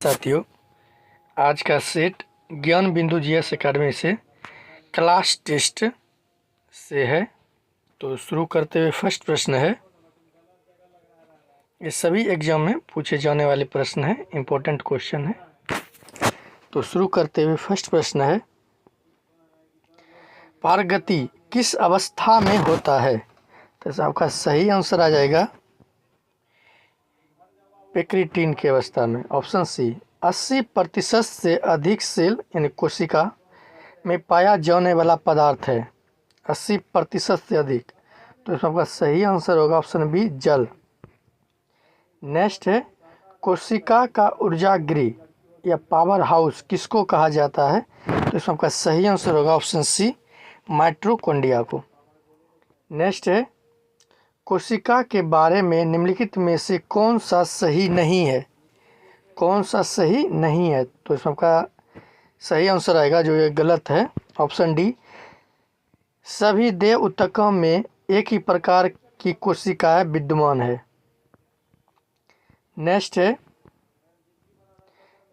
साथियों, आज का सेट ज्ञान बिंदु जीएस एकेडमी से क्लास टेस्ट से है। तो शुरू करते हुए फर्स्ट प्रश्न है, ये सभी एग्जाम में पूछे जाने वाले प्रश्न है, इम्पोर्टेंट क्वेश्चन है। तो शुरू करते हुए फर्स्ट प्रश्न है, पारगति किस अवस्था में होता है? तो आपका सही आंसर आ जाएगा पेक्रिटिन की अवस्था में। ऑप्शन सी, 80% से अधिक सेल यानी कोशिका में पाया जाने वाला पदार्थ है। 80% से अधिक, तो इसमें आपका सही आंसर होगा ऑप्शन बी, जल। नेक्स्ट है, कोशिका का ऊर्जागृह या पावर हाउस किसको कहा जाता है? तो इसमें आपका सही आंसर होगा ऑप्शन सी, माइटोकॉन्ड्रिया को। नेक्स्ट है, कोशिका के बारे में निम्नलिखित में से कौन सा सही नहीं है? कौन सा सही नहीं है? तो इसमें आपका सही आंसर आएगा, जो ये गलत है, ऑप्शन डी, सभी देह ऊतकों में एक ही प्रकार की कोशिकाएं विद्यमान है। नेक्स्ट है,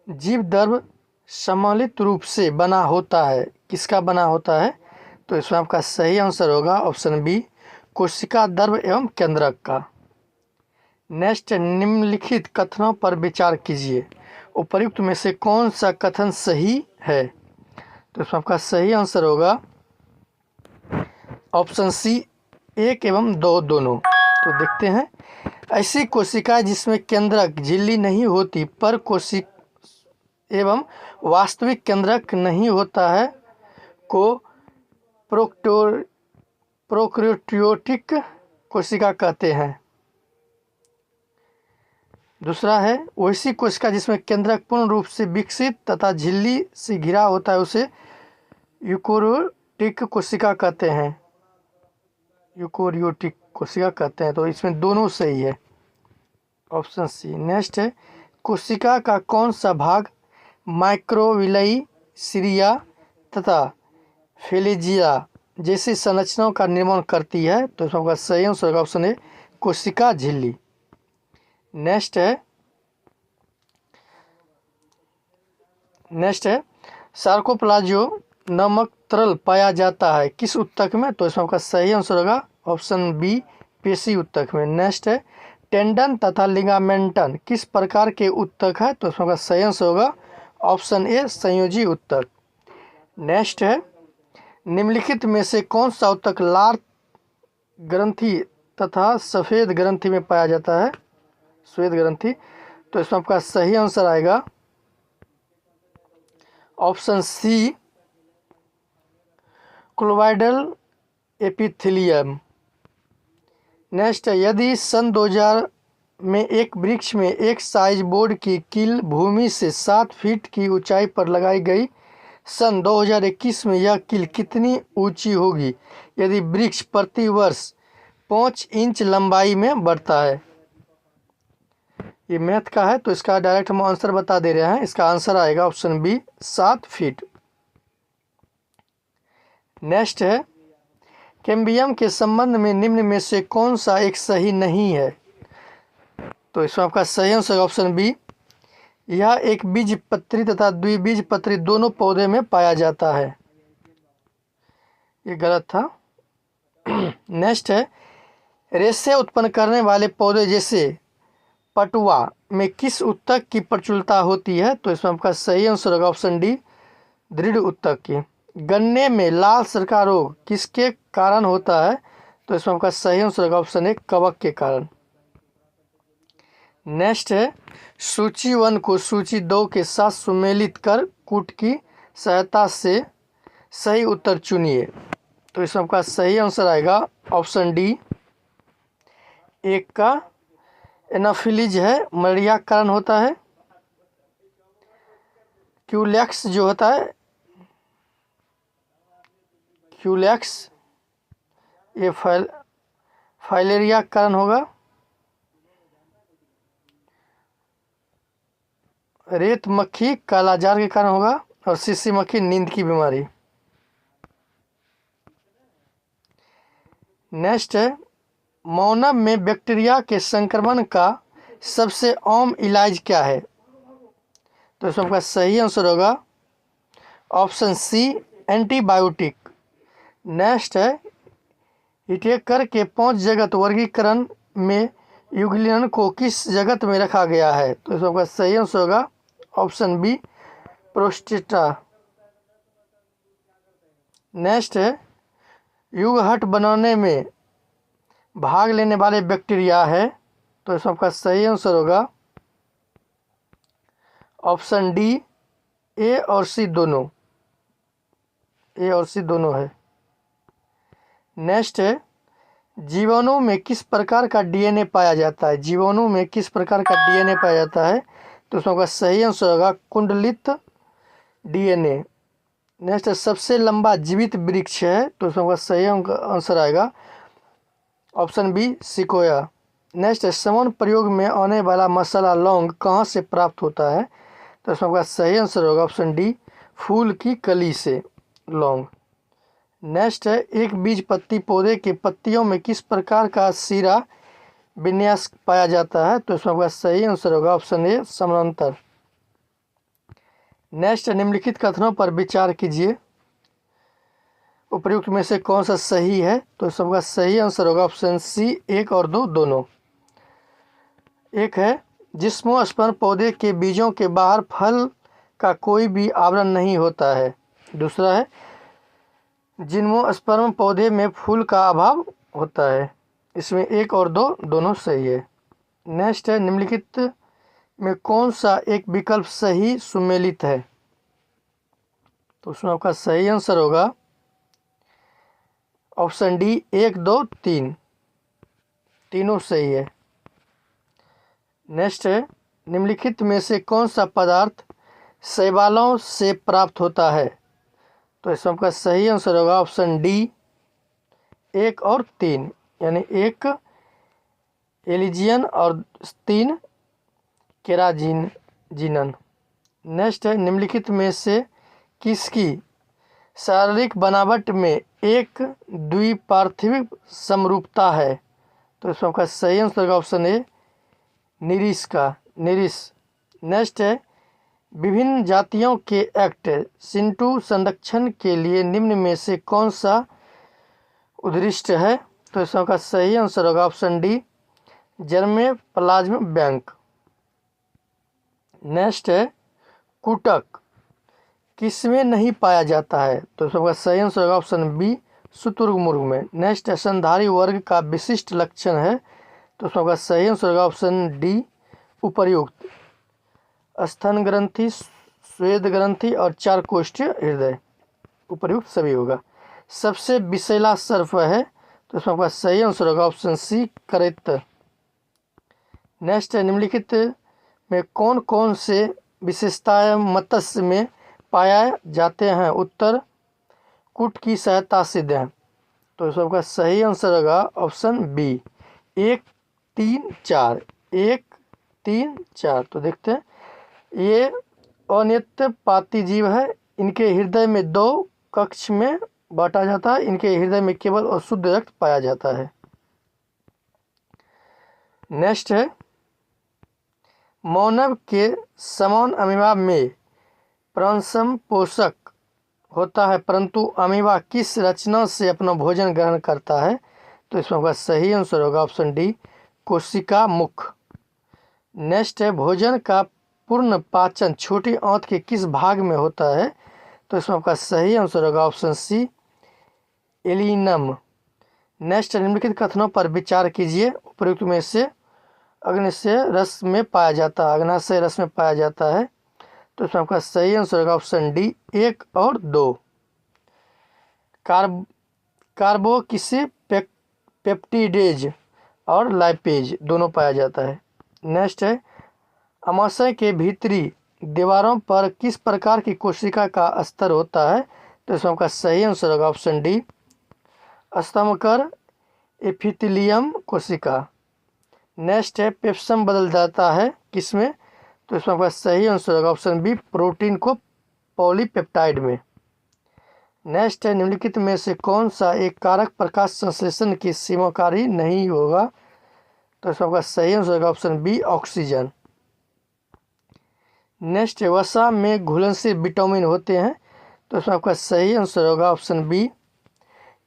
जीव द्रव सम्मिलित रूप से बना होता है, किसका बना होता है? तो इसमें आपका सही आंसर होगा ऑप्शन बी, कोशिका द्रव एवं केंद्रक का। नेक्स्ट, निम्नलिखित कथनों पर विचार कीजिए, उपर्युक्त में से कौन सा कथन सही है? तो इसमें आपका सही आंसर होगा ऑप्शन सी, 1 एवं 2 दोनों। तो देखते हैं, ऐसी कोशिका जिसमें केंद्रक झिल्ली नहीं होती पर कोशिक एवं वास्तविक केंद्रक नहीं होता है को प्रोकैरियोटिक कोशिका कहते हैं। दूसरा है, वैसी कोशिका जिसमें केंद्रक पूर्ण रूप से विकसित तथा झिल्ली से घिरा होता है उसे यूकोरियोटिक कोशिका कहते हैं। यूकोरियोटिक कोशिका कहते हैं। तो इसमें दोनों सही है, ऑप्शन सी। नेक्स्ट है, कोशिका का कौन सा भाग माइक्रोविलाई, सीरिया तथा फेलिजिया जैसी संरचनाओं का निर्माण करती है? तो इसमें आपका सही आंसर होगा ऑप्शन ए, कोशिका झिल्ली। नेक्स्ट है, सार्कोप्लाज्म नामक तरल पाया जाता है किस ऊतक में? तो इसमें आपका सही आंसर होगा ऑप्शन बी, पेशी ऊतक में। नेक्स्ट है, टेंडन तथा लिगामेंटन किस प्रकार के ऊतक है? तो इसमें आपका सही आंसर होगा ऑप्शन ए, संयोजी ऊतक। नेक्स्ट है, निम्नलिखित में से कौन सा ऊतक लाल ग्रंथि तथा सफ़ेद ग्रंथि में पाया जाता है? श्वेत ग्रंथि। तो इसमें आपका सही आंसर आएगा ऑप्शन सी, क्लोवाइडल एपिथेलियम। नेक्स्ट है, यदि सन 2000 में एक वृक्ष में एक साइज बोर्ड की कील भूमि से 7 फीट की ऊंचाई पर लगाई गई, सन 2021 में यह कील कितनी ऊंची होगी यदि वृक्ष प्रति वर्ष 5 इंच लंबाई में बढ़ता है? ये मैथ का है, तो इसका डायरेक्ट हम आंसर बता दे रहे हैं। इसका आंसर आएगा ऑप्शन बी, 7 फीट। नेक्स्ट है, कैम्बियम के संबंध में निम्न में से कौन सा एक सही नहीं है? तो इसमें आपका सही आंसर ऑप्शन बी, यह एक बीजपत्री तथा द्विबीजपत्री दोनों पौधे में पाया जाता है। ये गलत था। नेक्स्ट है, रेशे उत्पन्न करने वाले पौधे जैसे पटुआ में किस ऊतक की प्रचुरता होती है? तो इसमें आपका सही आंसर होगा ऑप्शन डी, दृढ़ ऊतक की। गन्ने में लाल सरका रोग किसके कारण होता है? तो इसमें आपका सही आंसर होगा ऑप्शन ए, कवक के कारण। नेक्स्ट है, सूची 1 को सूची 2 के साथ सुमेलित कर कूट की सहायता से सही उत्तर चुनिए। तो इसमें आपका सही आंसर आएगा ऑप्शन डी, 1 का एनाफिलीज है, मलेरिया के कारण होता है। क्यूलेक्स जो होता है, क्यूलेक्स ये फाइलेरिया के कारण होगा। रेत मक्खी कालाजार के कारण होगा, और सीसी मक्खी नींद की बीमारी। नेक्स्ट है, मौनम में बैक्टीरिया के संक्रमण का सबसे आम इलाज क्या है? तो इसमें आपका सही आंसर होगा ऑप्शन सी एंटीबायोटिक। नेक्स्ट है हिटेकर के 5 जगत वर्गीकरण में यूग्लियन को किस जगत में रखा गया है? तो इसमें आपका सही आंसर होगा ऑप्शन बी प्रोस्टेटा। नेक्स्ट है युगहट बनाने में भाग लेने वाले बैक्टीरिया है, तो इसमें आपका सही आंसर होगा ऑप्शन डी ए और सी दोनों, ए और सी दोनों है। नेक्स्ट है जीवाणु में किस प्रकार का डीएनए पाया जाता है? जीवाणु में किस प्रकार का डीएनए पाया जाता है? तो उसमें आपका सही आंसर होगा कुंडलित डीएनए। नेक्स्ट है सबसे लंबा जीवित वृक्ष है, तो उसमें आपका सही आंसर आएगा ऑप्शन बी सिकोया। नेक्स्ट है समन प्रयोग में आने वाला मसाला लौंग कहाँ से प्राप्त होता है? तो इसमें आपका सही आंसर होगा ऑप्शन डी फूल की कली से लौंग। नेक्स्ट है एक बीज पत्ती पौधे के पत्तियों में किस प्रकार का सिरा विन्यास पाया जाता है? तो इसमें आपका सही आंसर होगा ऑप्शन ए समानांतर। नेक्स्ट निम्नलिखित कथनों पर विचार कीजिए, उपर्युक्त में से कौन सा सही है? तो इसमें आपका सही आंसर होगा ऑप्शन सी 1 और 2 दोनों। एक है जिम्नोस्पर्म पौधे के बीजों के बाहर फल का कोई भी आवरण नहीं होता है। दूसरा है जिम्नोस्पर्म पौधे में फूल का अभाव होता है। इसमें 1 और 2 दोनों सही है। नेक्स्ट है निम्नलिखित में कौन सा एक विकल्प सही सुमेलित है? तो उसमें आपका सही आंसर होगा ऑप्शन डी 1 2 3 तीनों सही है। नेक्स्ट है निम्नलिखित में से कौन सा पदार्थ शैवालों से प्राप्त होता है? तो इसमें आपका सही आंसर होगा ऑप्शन डी 1 और 3, यानी 1 एलिजियन और 3 केराजिनन। नेक्स्ट है निम्नलिखित में से किसकी शारीरिक बनावट में एक द्विपार्थिव समरूपता है? तो इसमें आपका सही आंसर होगा ऑप्शन ए निरिस का निरिस। नेक्स्ट है विभिन्न जातियों के एक्ट सिंटू संरक्षण के लिए निम्न में से कौन सा उद्दिष्ट है? तो इसमें का सही आंसर होगा option D germplasm bank. Next है कुटक किसमें नहीं पाया जाता है? तो इसमें का सही आंसर होगा ऑप्शन बी शुतुरमुर्ग में। नेक्स्ट है स्तनधारी वर्ग का विशिष्ट लक्षण है, तो उसमें का सही आंसर होगा ऑप्शन डी उपर्युक्त स्तन ग्रंथि स्वेद ग्रंथि और 4 कोष्ठीय हृदय, उपर्युक्त सभी होगा। सबसे विषैला सर्प है, तो इसमें आपका सही आंसर होगा ऑप्शन सी करैत। नेक्स्ट है निम्नलिखित में कौन कौन से विशेषताएं मत्स्य में पाया जाते हैं? उत्तर कूट की सहायता से दें। तो इसमें आपका सही आंसर होगा ऑप्शन बी 1 3 4 1 3 4। तो देखते हैं ये अनित्यपाती जीव है, इनके हृदय में 2 कक्ष में बांटा जाता है, इनके हृदय में केवल अशुद्ध रक्त पाया जाता है। नेक्स्ट है मानव के समान अमीबा में प्राणसम पोषक होता है, परंतु अमीबा किस रचना से अपना भोजन ग्रहण करता है? तो इसमें आपका सही आंसर होगा ऑप्शन डी कोशिका मुख। नेक्स्ट है भोजन का पूर्ण पाचन छोटी आंत के किस भाग में होता है? तो इसमें आपका सही आंसर होगा ऑप्शन सी एलिनम। नेक्स्ट निम्नलिखित कथनों पर विचार कीजिए, उपयुक्त में से अग्नाशय रस में पाया जाता है, अग्नाशय रस में पाया जाता है। तो इसमें आपका सही आंसर होगा ऑप्शन डी 1 और 2। कार्बोक्सी पेप्टिडेज और लाइपेज दोनों पाया जाता है। नेक्स्ट है अमाशय के भीतरी दीवारों पर किस प्रकार की कोशिका का स्तर होता है? तो इसमें आपका सही आंसर होगा ऑप्शन डी स्तंभकर एपिथेलियम कोशिका। नेक्स्ट है पेप्सम बदल जाता है किसमें? तो इसमें आपका सही आंसर होगा ऑप्शन बी प्रोटीन को पॉलीपेप्टाइड में। नेक्स्ट है निम्नलिखित में से कौन सा एक कारक प्रकाश संश्लेषण की सीमाकारी नहीं होगा? तो इसमें आपका सही आंसर होगा ऑप्शन बी ऑक्सीजन। नेक्स्ट है वसा में घुलनशील विटामिन होते हैं, तो इसमें आपका सही आंसर होगा ऑप्शन बी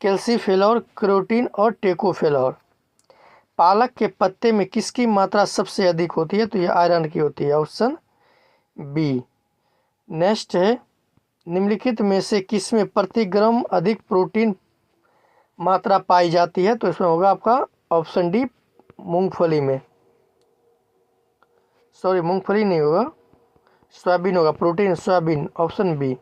कैल्सीफेलॉर, कैरोटीन और टेकोफेलॉर। पालक के पत्ते में किसकी मात्रा सबसे अधिक होती है, तो ये आयरन की होती है, ऑप्शन बी। नेक्स्ट है निम्नलिखित में से किसमें प्रति ग्राम अधिक प्रोटीन मात्रा पाई जाती है, तो इसमें होगा आपका ऑप्शन डी मूंगफली में, सॉरी मूंगफली नहीं होगा, सोयाबीन होगा, protein soyabean, option B.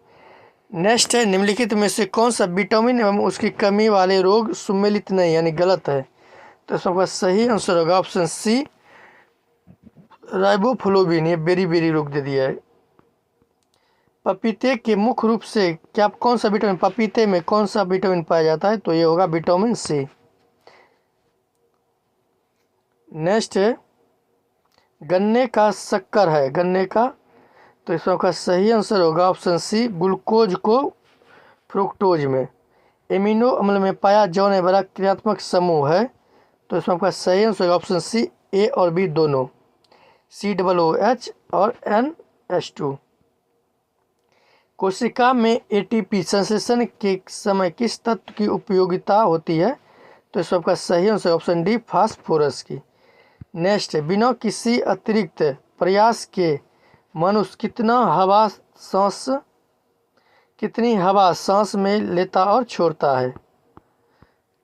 Next है निम्नलिखित में से कौन सा विटामिन एवं उसकी कमी वाले रोग सम्मिलित नहीं, यानी गलत है, तो इसका सही आंसर होगा ऑप्शन सी राइबोफ्लोविन। ये बेरी बेरी रोग दे दिया है। पपीते के मुख्य रूप से क्या कौन सा विटामिन, पपीते में कौन सा विटामिन पाया जाता है, तो ये होगा विटामिन सी। नेक्स्ट है गन्ने का शक्कर है, गन्ने का, तो इसका सही आंसर होगा ऑप्शन सी ग्लूकोज को फ्रुक्टोज में। एमिनो अम्ल में पाया जाने वाला क्रियात्मक समूह है, तो इसमें आपका सही आंसर होगा ऑप्शन सी ए और बी दोनों, COOH और NH2। कोशिका में ATP संश्लेषण के समय किस तत्व की उपयोगिता होती है, तो इसमें आपका सही आंसर ऑप्शन डी फास्फोरस की। नेक्स्ट है बिना किसी अतिरिक्त प्रयास के मनुष्य कितनी हवा सांस में लेता और छोड़ता है,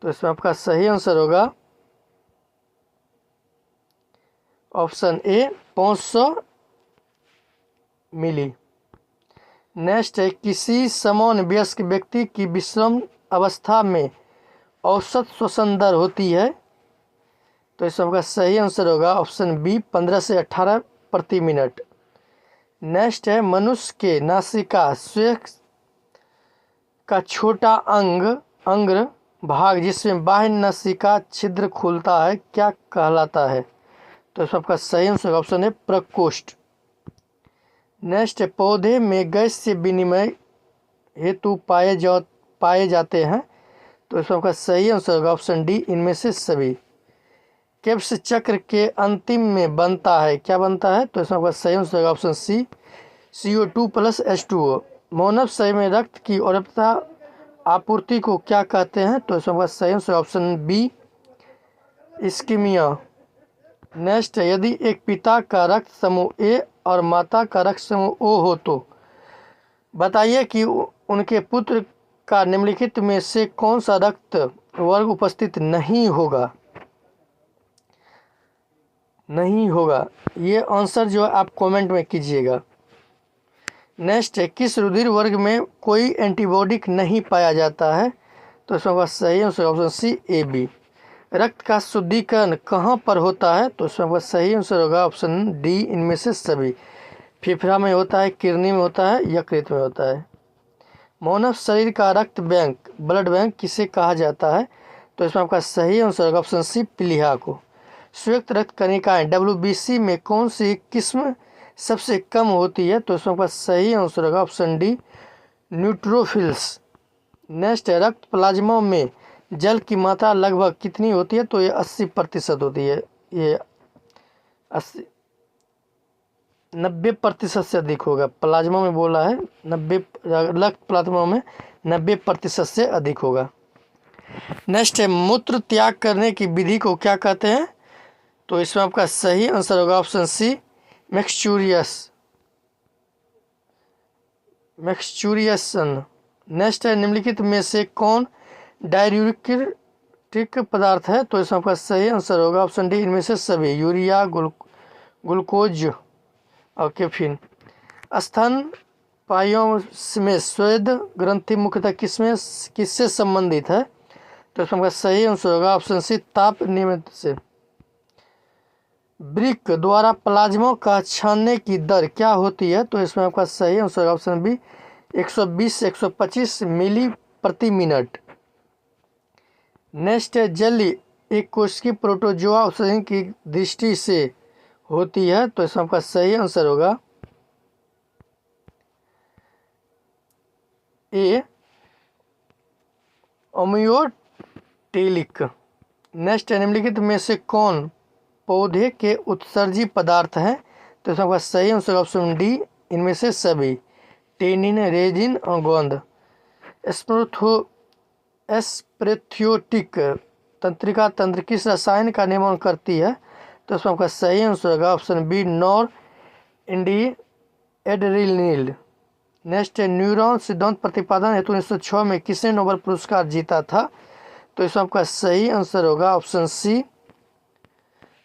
तो इसमें आपका सही आंसर होगा ऑप्शन ए 500 मिली। नेक्स्ट है किसी समान वयस्क व्यक्ति की विश्राम अवस्था में औसत श्वसन दर होती है, तो इसमें आपका सही आंसर होगा ऑप्शन बी 15 से 18 प्रति मिनट। नेक्स्ट है मनुष्य के नासिका श्वेत का छोटा अंग भाग जिसमें बाह्य नासिका छिद्र खुलता है क्या कहलाता है, तो इसमें आपका सही आंसर ऑप्शन है प्रकोष्ठ। नेक्स्ट है पौधे में गैस से विनिमय हेतु पाए जाते हैं, तो इसमें आपका सही आंसर होगा ऑप्शन डी इनमें से सभी। क्रेब्स चक्र के अंतिम में बनता है, क्या बनता है, तो इसमें आपका सही आंसर होगा ऑप्शन सी CO2 + H2O। मानव शरीर में रक्त की पर्याप्त आपूर्ति को क्या कहते हैं, तो इसमें आपका सही answer option B ischaemia. Next है यदि एक पिता का रक्त समूह ए और माता का रक्त समूह ओ हो तो बताइए कि उनके पुत्र का निम्नलिखित में से कौन सा रक्त वर्ग उपस्थित नहीं होगा, ये आंसर जो है आप कमेंट में कीजिएगा। नेक्स्ट है किस रुधिर वर्ग में कोई एंटीबॉडी नहीं पाया जाता है, तो इसमें सही answer option C A B. रक्त का शुद्धिकरण कहाँ पर होता है, तो इसमें सही आंसर होगा ऑप्शन डी इनमें से सभी। फेफड़ा में होता है, किडनी में होता है, यकृत में होता है। मानव शरीर का रक्त बैंक ब्लड बैंक किसे कहा जाता है, तो इसमें आपका सही आंसर होगा ऑप्शन सी प्लीहा को। संयुक्त रक्त कणिकाएं WBC में कौन सी किस्म सबसे कम होती है, तो इसमें आपका सही आंसर होगा ऑप्शन डी न्यूट्रोफिल्स। नेक्स्ट है रक्त प्लाज्मा में जल की मात्रा लगभग कितनी होती है, तो ये 80% होती है, ये 90% से अधिक होगा, प्लाज्मा में बोला है 90, रक्त प्लाज्मा में 90% से अधिक होगा। नेक्स्ट है मूत्र त्याग करने की विधि को क्या कहते हैं, तो इसमें आपका सही आंसर होगा ऑप्शन सी मैक्स्चुरिएशन। नेक्स्ट है निम्नलिखित में से कौन डाययूरेटिक पदार्थ है, तो इसमें आपका सही आंसर होगा ऑप्शन डी इनमें से सभी, यूरिया, ग्लूकोज और कैफीन। स्तनपायियों में स्वेद ग्रंथि मुख्यतः किससे संबंधित है, तो इसमें आपका सही आंसर होगा ऑप्शन सी ताप नियमित से। ब्रिक द्वारा प्लाज्मा का छानने की दर क्या होती है, तो इसमें आपका सही आंसर ऑप्शन बी 120 से 125 मिली प्रति मिनट। नेक्स्ट है जेली एक कोशिकीय प्रोटोजोआ औषधि की दृष्टि से होती है, तो इसमें आपका सही आंसर होगा ए ओमियोटेलिक। नेक्स्ट है निम्नलिखित में से कौन पौधे के उत्सर्जी पदार्थ हैं, तो इसमें आपका सही आंसर ऑप्शन डी इनमें से सभी। टेनिन, रेजिन और गोंद। एस्प्रेथियोटिक तंत्रिका तंत्र किस रसायन का निर्माण करती है? तो इसमें आपका सही आंसर होगा option B, noradrenaline. Next है, न्यूरॉन सिद्धांत प्रतिपादन हेतु 1906 में किसने नोबेल पुरस्कार जीता था? तो इसमें आपका सही आंसर होगा option C,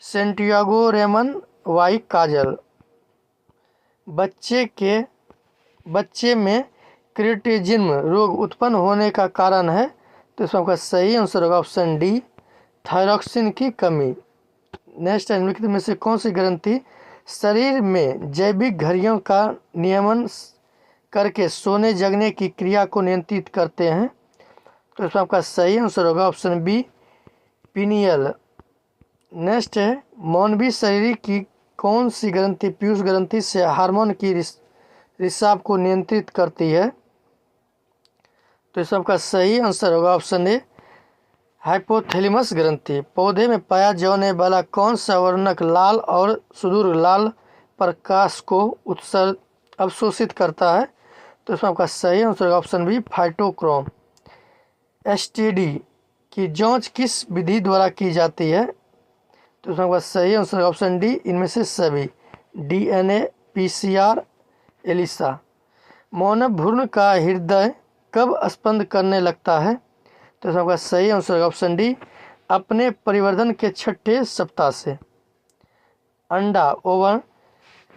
Santiago Ramon y Cajal. बच्चे में क्रिएटिनिज्म रोग उत्पन्न होने का कारण है? तो इसमें आपका सही आंसर होगा ऑप्शन डी, थायरॉक्सिन की कमी। नेक्स्ट है, निम्नलिखित में से कौन सी ग्रंथि शरीर में जैविक घड़ियों का नियमन करके सोने जगने की क्रिया को नियंत्रित करते हैं? तो इसमें आपका सही आंसर होगा ऑप्शन बी, पीनियल। नेक्स्ट है, मानवीय शरीर की कौन सी ग्रंथि पीयूष ग्रंथि से हार्मोन की रिसाव को नियंत्रित करती है? तो इसमें आपका सही आंसर होगा ऑप्शन ए, हाइपोथैलेमस ग्रंथि। पौधे में पाया जाने वाला कौन सा वर्णक लाल और सुदूर लाल प्रकाश को अवशोषित करता है? तो इसमें आपका सही आंसर होगा ऑप्शन बी, फाइटोक्रोम। एसटीडी की जांच किस विधि द्वारा की जाती है? तो इसमें आपका सही आंसर होगा ऑप्शन डी, इनमें से सभी। DNA, PCR, Elisa. मानव भ्रूण का हृदय कब स्पंद करने लगता है? तो इसमें आपका सही आंसर होगा ऑप्शन डी, अपने परिवर्धन के 6ठे सप्ताह से। अंडा ओवन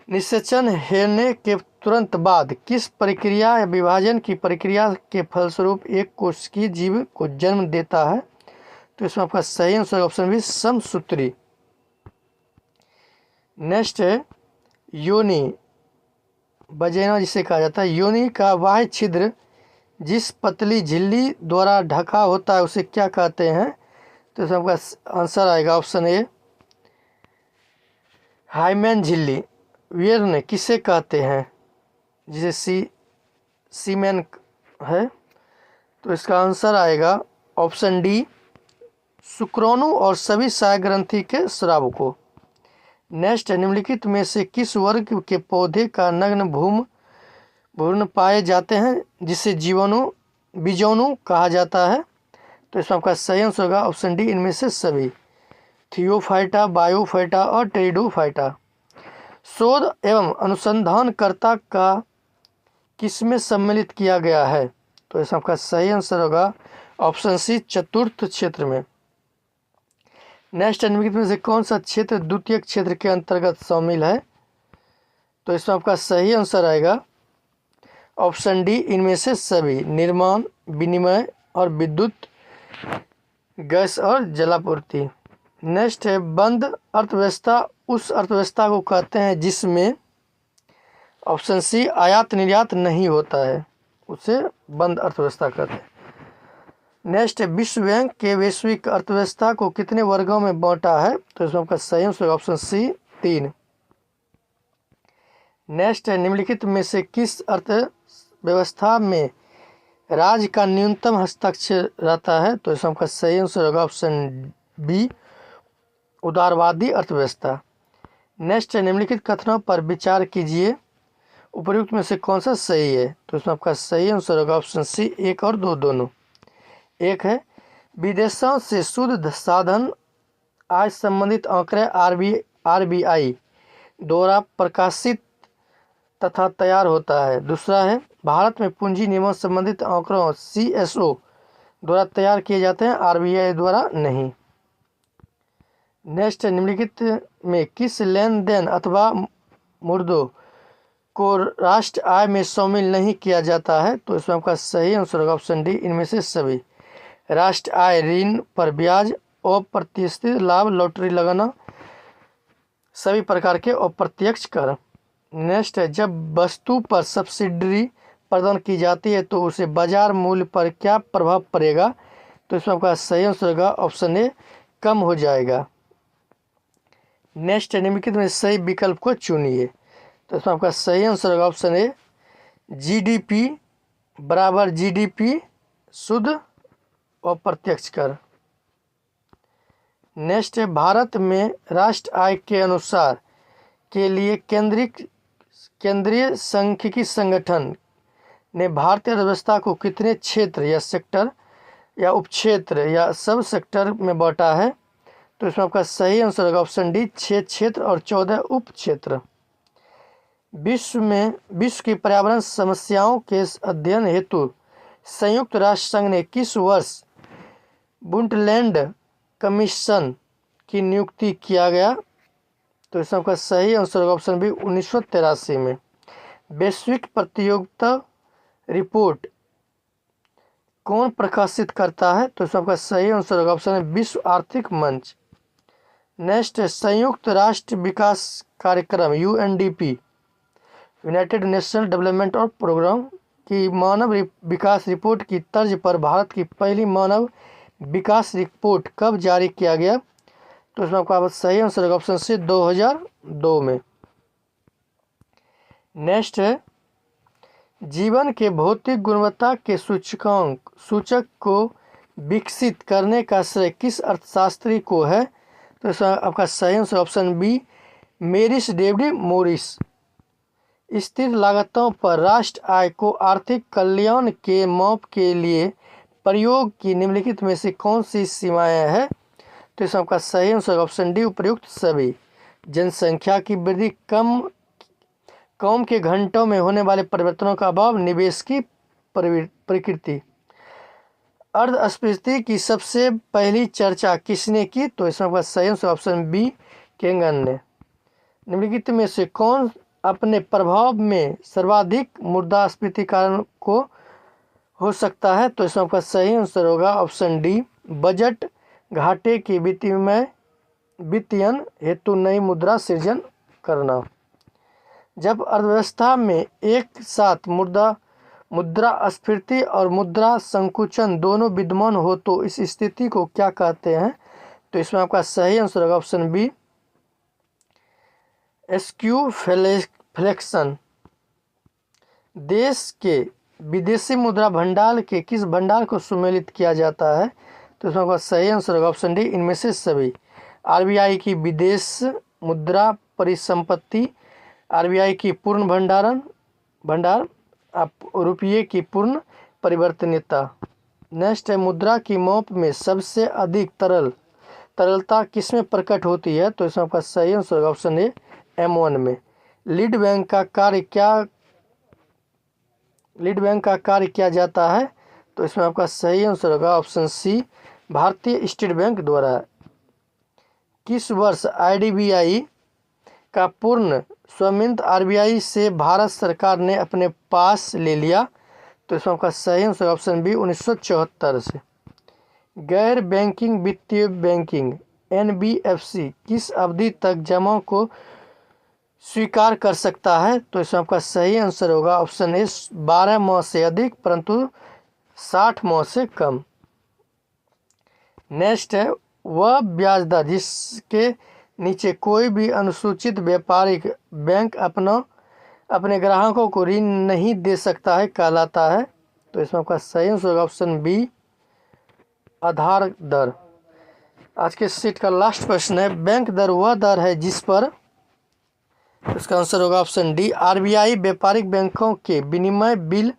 निषेचन होने के तुरंत बाद किस प्रक्रिया या विभाजन की प्रक्रिया के फलस्वरूप एक कोशिकीय जीव को जन्म देता है? तो इसमें आपका सही आंसर ऑप्शन बी, समसूत्री। नेक्स्ट है, योनि वजाइना जिसे कहा जाता है, योनि का बाह्य छिद्र जिस पतली झिल्ली द्वारा ढका होता है उसे क्या कहते हैं? तो इसमें आपका आंसर आएगा ऑप्शन ए, हाइमेन झिल्ली। व्यर्न किसे कहते हैं? जिसे सीमेन है। तो इसका आंसर आएगा ऑप्शन डी, शुक्राणु और सभी सहायक ग्रंथि के स्राव को। नेक्स्ट है, निम्नलिखित में से किस वर्ग के पौधे का नग्न भ्रूण पाए जाते हैं जिसे बीजाणु कहा जाता है? तो इसमें आपका सही आंसर होगा ऑप्शन डी, इनमें से सभी। थियोफाइटा, बायोफाइटा और टेरिडोफाइटा। शोध एवं अनुसंधानकर्ता का किसमें सम्मिलित किया गया है? तो इसमें आपका सही आंसर होगा ऑप्शन सी, चतुर्थ क्षेत्र में। नेक्स्ट, निम्नलिखित में से कौन सा क्षेत्र द्वितीय क्षेत्र के अंतर्गत शामिल है? तो इसमें आपका सही आंसर आएगा ऑप्शन डी, इनमें से सभी। निर्माण, विनिमय और विद्युत, गैस और जलापूर्ति। नेक्स्ट है, बंद अर्थव्यवस्था उस अर्थव्यवस्था को कहते हैं जिसमें ऑप्शन सी, आयात निर्यात नहीं होता है, उसे बंद अर्थव्यवस्था कहते हैं। नेक्स्ट है, विश्व बैंक के वैश्विक अर्थव्यवस्था को कितने वर्गों में बांटा है? तो इसमें आपका सही आंसर ऑप्शन सी, 3। नेक्स्ट है, निम्नलिखित में से किस अर्थव्यवस्था में राज्य का न्यूनतम हस्ताक्षर रहता है? तो इसमें आपका सही आंसर होगा ऑप्शन बी, उदारवादी अर्थव्यवस्था। नेक्स्ट है, निम्नलिखित कथनों पर विचार कीजिए, उपर्युक्त में से कौन सा सही है? तो इसमें आपका सही आंसर होगा ऑप्शन सी, 1 और 2 दोनों। एक है, विदेशों से शुद्ध साधन आय संबंधित आंकड़े आरबीआई द्वारा प्रकाशित तथा तैयार होता है। दूसरा है, भारत में पूंजी नियमन संबंधित आंकड़ों सीएसओ द्वारा तैयार किए जाते हैं, आरबीआई द्वारा नहीं। नेक्स्ट है, निम्नलिखित में किस लेन देन अथवा मुद्दों को राष्ट्र आय में शामिल नहीं किया जाता है? तो इसमें आपका सही आंसर होगा ऑप्शन डी, इनमें से सभी। राष्ट्र आय, ऋण पर ब्याज, अप्रत्याशित लाभ, लॉटरी लगाना, सभी प्रकार के अप्रत्यक्ष कर। नेक्स्ट है, जब वस्तु पर सब्सिडी प्रदान की जाती है तो उसे बाजार मूल्य पर क्या प्रभाव पड़ेगा? तो इसमें आपका सही आंसर होगा ऑप्शन ए, कम हो जाएगा। नेक्स्ट है, निम्नलिखित में सही विकल्प को चुनिए। तो इसमें आपका सही आंसर होगा ऑप्शन ए, जीडीपी बराबर जीडीपी शुद्ध अप्रत्यक्ष कर। नेक्स्ट है, भारत में राष्ट्र आय के अनुसार के लिए केंद्रीय सांख्यिकी संगठन ने भारतीय अर्थव्यवस्था को कितने क्षेत्र या सेक्टर या उपक्षेत्र या सब सेक्टर में बांटा है? तो इसमें आपका सही आंसर होगा ऑप्शन डी, 6 क्षेत्र और 14 उप क्षेत्र। विश्व की पर्यावरण समस्याओं के अध्ययन हेतु संयुक्त राष्ट्र संघ ने किस वर्ष ब्रुंडलैंड कमीशन की नियुक्ति किया गया? तो इसमें आपका सही आंसर होगा ऑप्शन बी, 1983 में। वैश्विक प्रतियोगिता रिपोर्ट कौन प्रकाशित करता है? तो इसमें आपका सही आंसर होगा ऑप्शन है विश्व आर्थिक मंच। नेक्स्ट है संयुक्त राष्ट्र विकास कार्यक्रम यूएनडीपी, यूनाइटेड नेशनल डेवलपमेंट और प्रोग्राम की मानव विकास रिपोर्ट की तर्ज पर भारत की पहली मानव विकास रिपोर्ट कब जारी किया गया? तो इसमें आपका सही आंसर होगा ऑप्शन सी, 2002 में। नेक्स्ट है जीवन के भौतिक गुणवत्ता के सूचक को विकसित करने का श्रेय किस अर्थशास्त्री को है? तो इसमें आपका सही answer option B, Morris David Morris. स्थिर लागतों पर राष्ट्र आय को आर्थिक कल्याण के माप के लिए प्रयोग की निम्नलिखित में से कौन सी सीमाएं हैं? तो इसमें आपका सही आंसर ऑप्शन डी, उपयुक्त सभी। जनसंख्या की वृद्धि, काम के घंटों में होने वाले परिवर्तनों का अभाव, निवेश की प्रकृति। अर्धस्फीति की सबसे पहली चर्चा किसने की? तो इसमें आपका सही आंसर ऑप्शन बी, केंगन ने। निम्नलिखित में से कौन अपने प्रभाव में सर्वाधिक मुद्रास्फीति कारण को हो सकता है? तो इसमें आपका सही आंसर होगा ऑप्शन डी, बजट घाटे के वित्तीयन हेतु नई मुद्रा सृजन करना। जब अर्थव्यवस्था में एक साथ मुद्रास्फीति और मुद्रा संकुचन दोनों विद्यमान हो तो इस स्थिति को क्या कहते हैं? तो इसमें आपका सही आंसर होगा ऑप्शन बी, स्क्यूफ्लेक्शन। देश के विदेशी मुद्रा भंडार के किस भंडार को सम्मिलित किया जाता है? तो इसमें आपका सही आंसर होगा ऑप्शन डी, इनमें से सभी। आरबीआई की विदेश मुद्रा परिसंपत्ति, आरबीआई की पूर्ण भंडार, रुपये की पूर्ण परिवर्तनीयता। नेक्स्ट है मुद्रा की माप में सबसे अधिक तरलता किसमें प्रकट होती है? तो इसमें आपका सही आंसर होगा ऑप्शन ए, M1 में। लीड बैंक का कार्य क्या जाता है? तो इसमें आपका सही आंसर होगा ऑप्शन सी, भारतीय स्टेट बैंक द्वारा। किस वर्ष IDBI का पूर्ण स्वामित्व आरबीआई से भारत सरकार ने अपने पास ले लिया? तो इसमें आपका सही आंसर ऑप्शन बी, 1974 से। गैर बैंकिंग वित्तीय बैंकिंग NBFC किस अवधि तक जमा को स्वीकार कर सकता है? तो इसमें आपका सही आंसर होगा ऑप्शन ए, 12 माह से अधिक परंतु 60 माह से कम। नेक्स्ट है वह ब्याज दर जिसके नीचे कोई भी अनुसूचित व्यापारिक बैंक अपने ग्राहकों को ऋण नहीं दे सकता है कहलाता है? तो इसमें आपका सही आंसर होगा ऑप्शन बी, आधार दर। आज के सीट का लास्ट प्रश्न है, बैंक दर वह दर है जिस पर, इसका आंसर होगा ऑप्शन डी, आरबीआई व्यापारिक बैंकों के विनिमय बिल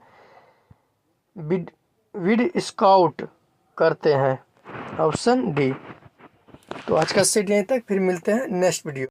डिस्काउंट करते हैं, ऑप्शन डी। तो आज का सीट यहीं तक, फिर मिलते हैं नेक्स्ट वीडियो।